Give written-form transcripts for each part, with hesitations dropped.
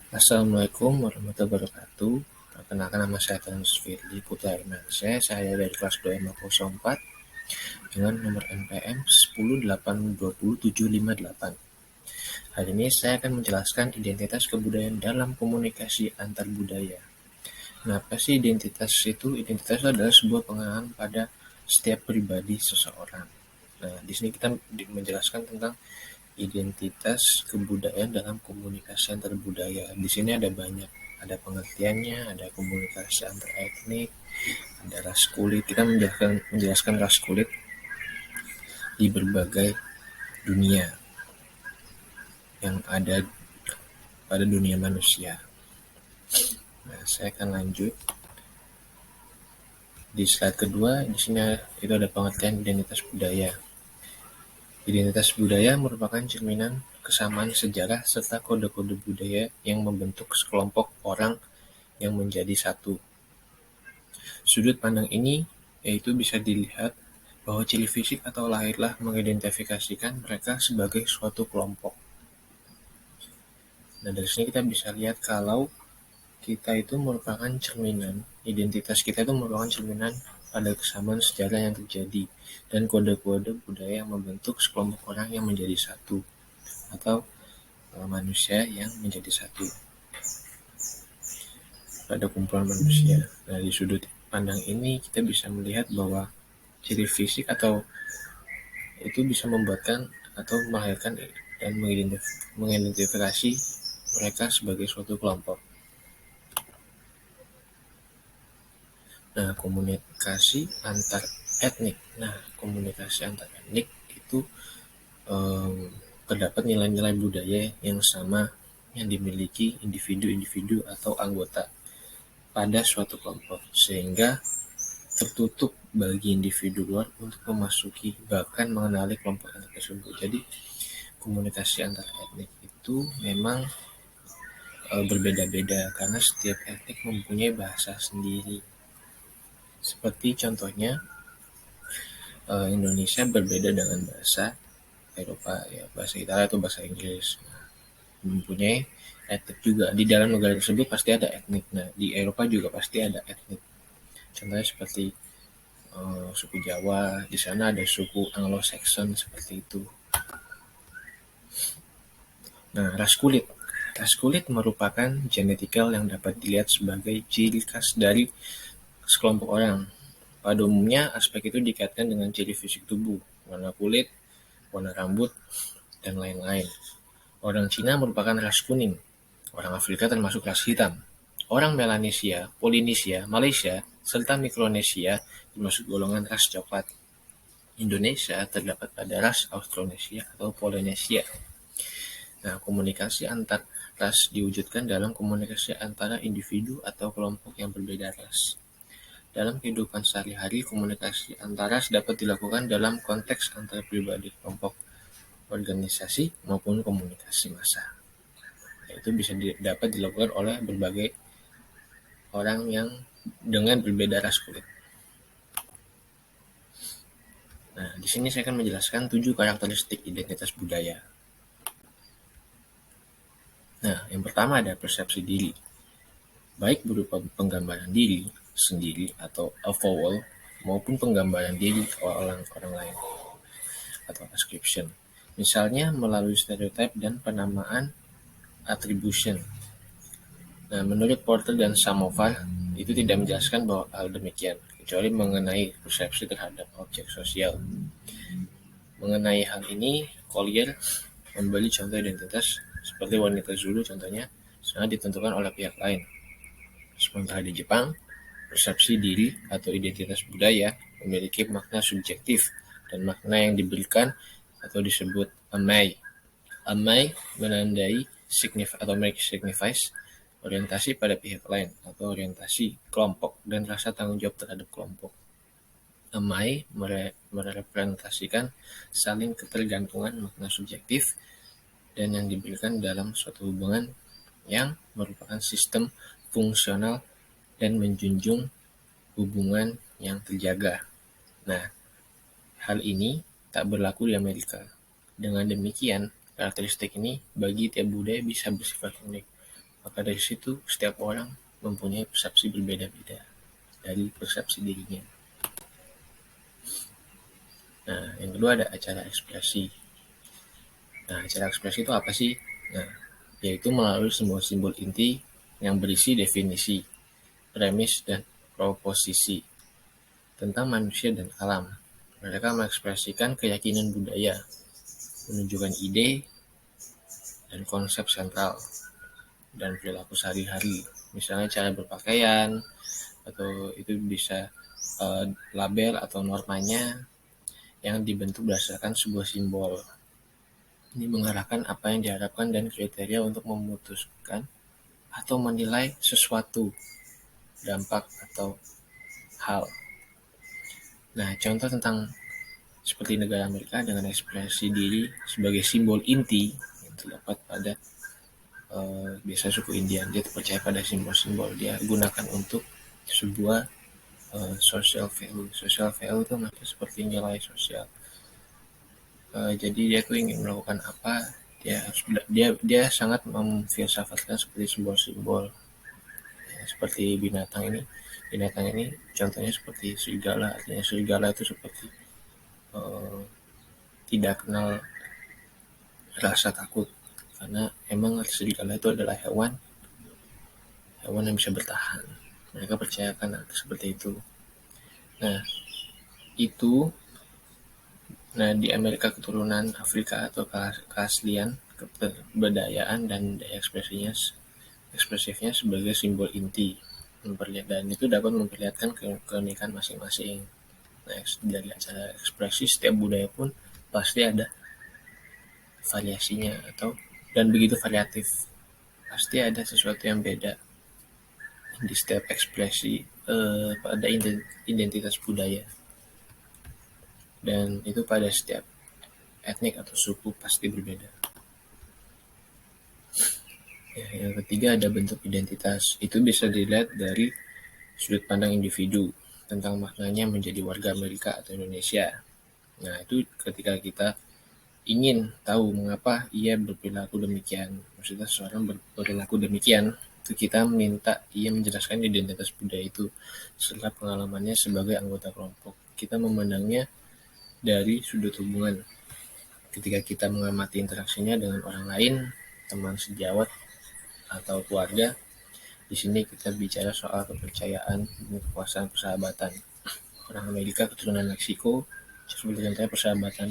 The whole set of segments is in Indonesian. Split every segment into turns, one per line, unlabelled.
Assalamualaikum warahmatullahi wabarakatuh. Perkenalkan, nama saya Tanus Firly Putra Irmansyah. Saya dari kelas 2 MA04 dengan nomor NPM 10820758. Hari ini saya akan menjelaskan identitas kebudayaan dalam komunikasi antar budaya. Kenapa sih identitas itu? Identitas adalah sebuah pengenalan pada setiap pribadi seseorang. Nah, di sini kita menjelaskan tentang identitas kebudayaan dalam komunikasi antar budaya. Di sini ada banyak, ada pengertiannya, ada komunikasi antar etnik, ada ras kulit. Kita menjelaskan ras kulit di berbagai dunia yang ada pada dunia manusia. Nah, saya akan lanjut. Di slide kedua, di sini itu ada pengertian identitas budaya. Identitas budaya merupakan cerminan kesamaan sejarah serta kode-kode budaya yang membentuk sekelompok orang yang menjadi satu. Sudut pandang ini yaitu bisa dilihat bahwa ciri fisik atau lahirlah mengidentifikasikan mereka sebagai suatu kelompok. Nah, dari sini kita bisa lihat kalau kita itu merupakan cerminan, identitas kita itu merupakan cerminan pada kesamaan sejarah yang terjadi dan kode-kode budaya yang membentuk sekelompok orang yang menjadi satu atau manusia yang menjadi satu pada kumpulan manusia. Nah, di sudut pandang ini kita bisa melihat bahwa ciri fisik atau itu bisa membuatkan atau melahirkan dan mengidentifikasi mereka sebagai suatu kelompok. Nah, komunikasi antar etnik. Nah, komunikasi antar etnik itu terdapat nilai-nilai budaya yang sama yang dimiliki individu-individu atau anggota pada suatu kelompok, sehingga tertutup bagi individu luar untuk memasuki bahkan mengenali kelompok etnik tersebut. Jadi komunikasi antar etnik itu memang berbeda-beda karena setiap etnik mempunyai bahasa sendiri. Seperti contohnya Indonesia berbeda dengan bahasa Eropa, ya bahasa Italia atau bahasa Inggris. Nah, mempunyai etnik juga di dalam negara tersebut pasti ada etnik. Nah, di Eropa juga pasti ada etnik. Contohnya seperti suku Jawa, di sana ada suku Anglo-Saxon seperti itu. Nah, ras kulit. Ras kulit merupakan genetikal yang dapat dilihat sebagai ciri khas dari sekelompok orang. Pada umumnya, aspek itu dikaitkan dengan ciri fisik tubuh, warna kulit, warna rambut, dan lain-lain. Orang Cina merupakan ras kuning, orang Afrika termasuk ras hitam. Orang Melanesia, Polinesia, Malaysia, serta Mikronesia termasuk golongan ras coklat. Indonesia terdapat pada ras Austronesia atau Polynesia. Nah, komunikasi antar ras diwujudkan dalam komunikasi antara individu atau kelompok yang berbeda ras. Dalam kehidupan sehari-hari, komunikasi antar ras dapat dilakukan dalam konteks antar pribadi, kelompok, organisasi, maupun komunikasi massa. Itu bisa dapat dilakukan oleh berbagai orang yang dengan berbeda ras kulit. Nah, di sini saya akan menjelaskan 7 karakteristik identitas budaya. Nah, yang pertama ada persepsi diri. Baik berupa penggambaran diri sendiri atau avowal maupun penggambaran diri orang lain atau ascription. Misalnya melalui stereotip dan penamaan attribution. Nah, menurut Porter dan Samovar, itu tidak menjelaskan bahwa hal demikian, kecuali mengenai persepsi terhadap objek sosial. Mengenai hal ini, Collier memberi contoh identitas seperti wanita Zulu contohnya sangat ditentukan oleh pihak lain. Sementara di Jepang, persepsi diri atau identitas budaya memiliki makna subjektif dan makna yang diberikan atau disebut amai. Amai menandai signifies orientasi pada pihak lain atau orientasi kelompok dan rasa tanggung jawab terhadap kelompok. Amai merepresentasikan saling ketergantungan makna subjektif dan yang diberikan dalam suatu hubungan yang merupakan sistem fungsional dan menjunjung hubungan yang terjaga. Nah, hal ini tak berlaku di Amerika. Dengan demikian, karakteristik ini bagi tiap budaya bisa bersifat unik. Maka dari situ setiap orang mempunyai persepsi berbeda-beda dari persepsi dirinya. Nah, yang kedua ada acara ekspresi. Nah, acara ekspresi itu apa sih? Nah, yaitu melalui simbol-simbol inti yang berisi definisi, premis, dan proposisi tentang manusia dan alam. Mereka mengekspresikan keyakinan budaya, menunjukkan ide dan konsep sentral, dan perilaku sehari-hari. Misalnya cara berpakaian, atau itu bisa label atau normanya yang dibentuk berdasarkan sebuah simbol. Ini mengarahkan apa yang diharapkan dan kriteria untuk memutuskan atau menilai sesuatu, dampak atau hal. Nah, contoh tentang seperti negara Amerika dengan ekspresi diri sebagai simbol inti yang terdapat pada biasa suku Indian. Dia percaya pada simbol-simbol, dia gunakan untuk sebuah social value. Social value itu seperti nilai sosial. Jadi dia tuh ingin melakukan apa, dia sangat memfilsafatkan seperti simbol-simbol. Ya, seperti binatang ini contohnya seperti serigala. Artinya serigala itu seperti tidak kenal rasa takut, karena emang serigala itu adalah hewan yang bisa bertahan. Mereka percayakan seperti itu. Nah, di Amerika keturunan Afrika atau keaslian, kebudayaan, dan daya ekspresifnya sebagai simbol inti. Dan itu dapat memperlihatkan keunikan masing-masing. Nah, dari acara ekspresi, setiap budaya pun pasti ada variasinya dan begitu variatif. Pasti ada sesuatu yang beda di setiap ekspresi pada identitas budaya. Dan itu pada setiap etnik atau suku pasti berbeda. Ya, yang ketiga ada bentuk identitas. Itu bisa dilihat dari sudut pandang individu tentang maknanya menjadi warga Amerika atau Indonesia. Nah, itu ketika kita ingin tahu mengapa ia berperilaku demikian. Maksudnya seseorang berperilaku demikian, itu kita minta ia menjelaskan identitas budaya itu setelah pengalamannya sebagai anggota kelompok. Kita memandangnya dari sudut hubungan. Ketika kita mengamati interaksinya dengan orang lain, teman sejawat atau keluarga, di sini kita bicara soal kepercayaan dan kekuasaan persahabatan. Orang Amerika keturunan Meksiko, seperti contohnya persahabatan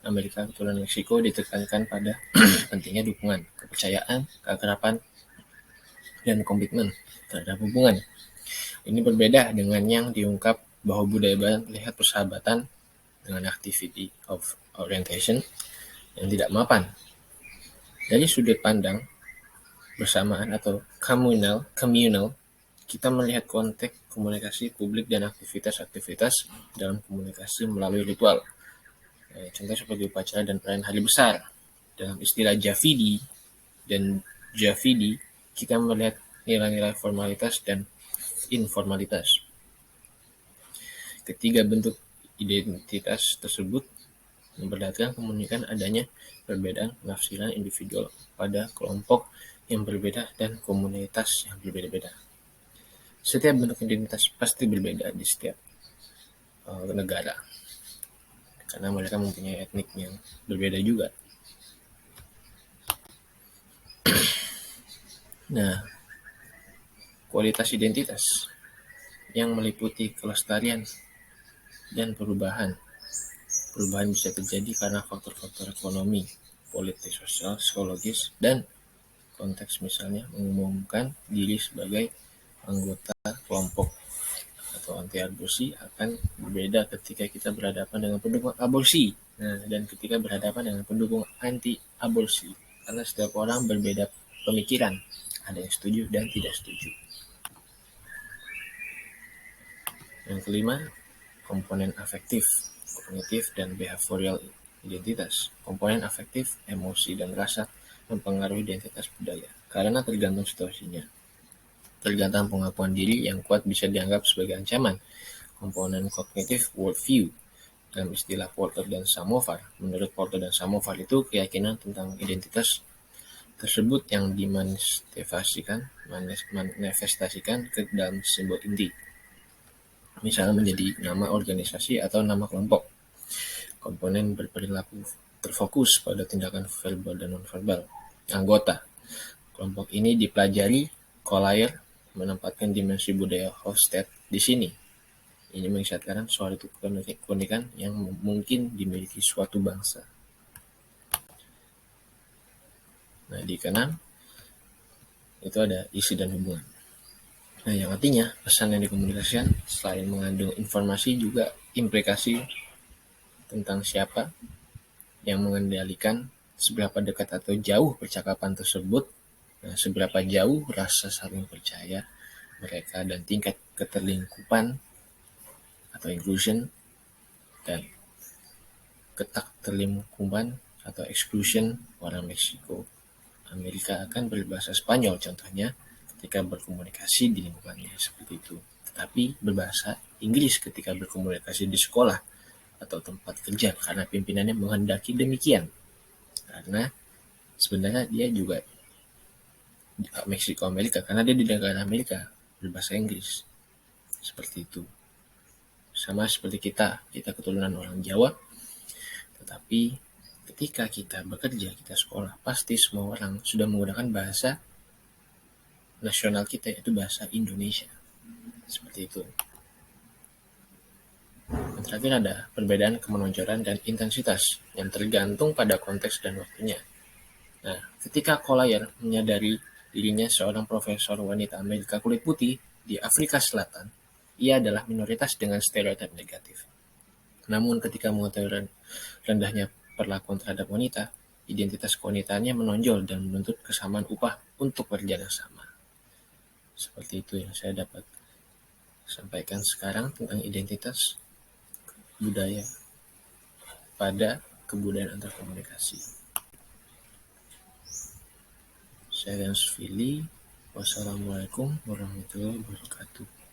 Amerika keturunan Meksiko ditekankan pada pentingnya dukungan, kepercayaan, keakraban, dan komitmen terhadap hubungan. Ini berbeda dengan yang diungkap bahwa budaya barat melihat persahabatan dengan activity of orientation yang tidak mapan. Dari sudut pandang bersamaan atau communal, kita melihat konteks komunikasi publik dan aktivitas dalam komunikasi melalui ritual. Contoh seperti upacara dan perayaan hari besar. Dalam istilah Javidi dan Javidi, kita melihat nilai-nilai formalitas dan informalitas. Ketiga bentuk identitas tersebut memperlihatkan kemungkinan adanya perbedaan penafsiran individual pada kelompok yang berbeda dan komunitas yang berbeda-beda. Setiap bentuk identitas pasti berbeda di setiap negara, karena mereka mempunyai etnik yang berbeda juga. Nah, kualitas identitas yang meliputi kelestarian dan perubahan. Perubahan bisa terjadi karena faktor-faktor ekonomi, politik, sosial, psikologis, dan konteks, misalnya mengumumkan diri sebagai anggota kelompok atau anti aborsi akan berbeda ketika kita berhadapan dengan pendukung aborsi. Nah, dan ketika berhadapan dengan pendukung anti aborsi, karena setiap orang berbeda pemikiran, ada yang setuju dan tidak setuju. Yang kelima, komponen afektif, kognitif, dan behavioral identitas. Komponen afektif, emosi, dan rasa mempengaruhi identitas budaya karena tergantung situasinya. Tergantung pengakuan diri yang kuat bisa dianggap sebagai ancaman. Komponen kognitif, worldview, dalam istilah Porter dan Samovar. Menurut Porter dan Samovar itu keyakinan tentang identitas tersebut yang manifestasikan ke dalam simbol inti, misalnya menjadi nama organisasi atau nama kelompok. Komponen berperilaku terfokus pada tindakan verbal dan non-verbal anggota. Kelompok ini dipelajari Collier menempatkan dimensi budaya Hofstede di sini. Ini mengisyaratkan suatu keunikan yang mungkin dimiliki suatu bangsa. Nah, di kanan itu ada isi dan hubungan. Nah, yang artinya pesan yang dikomunikasikan selain mengandung informasi juga implikasi tentang siapa yang mengendalikan, seberapa dekat atau jauh percakapan tersebut, nah, seberapa jauh rasa saling percaya mereka, dan tingkat keterlingkupan atau inclusion dan keterlingkupan atau exclusion orang Meksiko Amerika akan berbahasa Spanyol contohnya ketika berkomunikasi di lingkungannya seperti itu, tetapi berbahasa Inggris ketika berkomunikasi di sekolah atau tempat kerja karena pimpinannya menghendaki demikian, karena sebenarnya dia juga Meksiko Amerika karena dia di negara Amerika berbahasa Inggris seperti itu. Sama seperti kita keturunan orang Jawa, tetapi ketika kita bekerja, kita sekolah, pasti semua orang sudah menggunakan bahasa nasional kita, yaitu bahasa Indonesia. Seperti itu. Yang terakhir ada perbedaan kemenonjolan dan intensitas yang tergantung pada konteks dan waktunya. Nah, ketika Collier menyadari dirinya seorang profesor wanita Amerika kulit putih di Afrika Selatan, ia adalah minoritas dengan stereotip negatif. Namun ketika mengetahui rendahnya perlakuan terhadap wanita, identitas kewanitaannya menonjol dan menuntut kesamaan upah untuk pekerjaan yang sama. Seperti itu yang saya dapat sampaikan sekarang tentang identitas budaya pada kebudayaan antar komunikasi. Saya Rian Sufili. Wassalamualaikum warahmatullahi wabarakatuh.